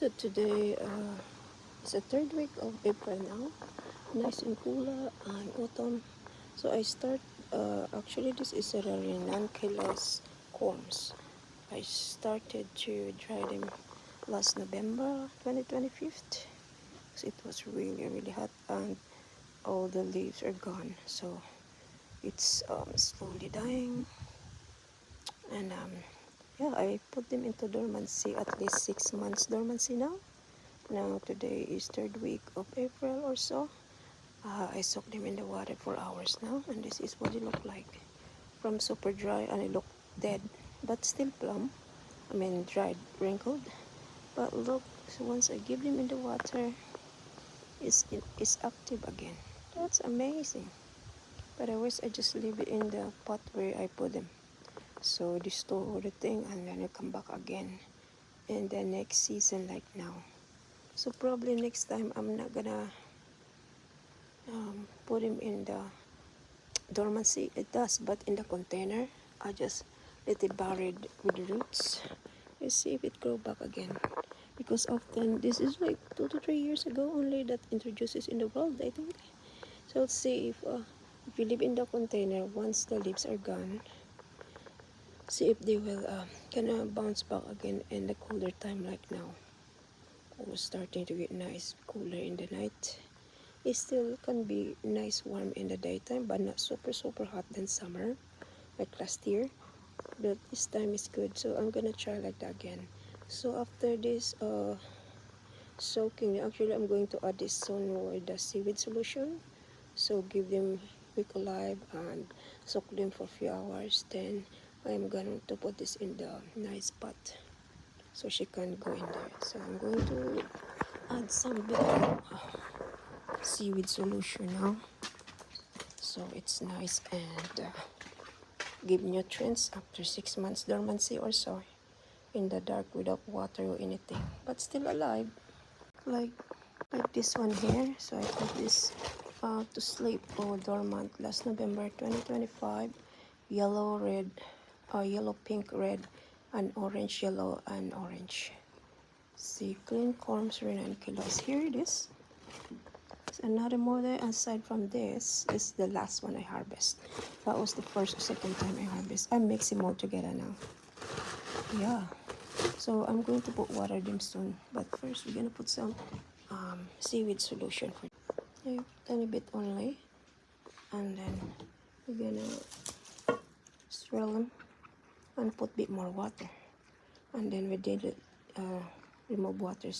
So today is the third week of April now. Nice and cooler and autumn. So I start, actually this is a ranunculus corms. I started to dry them last November 2025. So it was really hot and all the leaves are gone. So it's slowly dying. And yeah, I put them into dormancy, at least 6 months dormancy now. Now today is third week of April or so. I soak them in the water for hours now, and this is what it looked like. From super dry and it looked dead, but still plump. I mean dried, wrinkled. But look, so once I give them in the water, it's active again. That's amazing. But I wish I just leave it in the pot where I put them. So they store the thing and then it come back again in the next season like now. So probably next time I'm not gonna put him in the dormancy. It does, but in the container I just let it buried with the roots. Let's see if it grow back again, because often this is like 2 to 3 years ago only that introduces in the world, I think. So let's see if you leave in the container, once the leaves are gone, see if they will gonna bounce back again in the colder time like now. Oh, starting to get nice cooler in the night. It still can be nice warm in the daytime, but not super hot than summer like last year. But this time is good, so I'm gonna try like that again. So after this soaking, actually I'm going to add this Sunwood the seaweed solution. So give them quick alive and soak them for a few hours. Then I'm going to put this in the nice pot so she can go in there. So I'm going to add some bit of seaweed solution now, so it's nice and give nutrients after 6 months dormancy or so in the dark without water or anything, but still alive, like this one here. So I put this to sleep or dormant last November 2025. Yellow, red, yellow, pink, red, and orange, yellow, and orange. See, clean corms ranunculus. Here it is. Another model aside from this is the last one I harvest. That was the first or second time I harvest. I mix them all together now. Yeah. So I'm going to put water them soon. But first we're gonna put some seaweed solution for a tiny bit only. And then we're gonna swirl them and put a bit more water. And then we did remove water.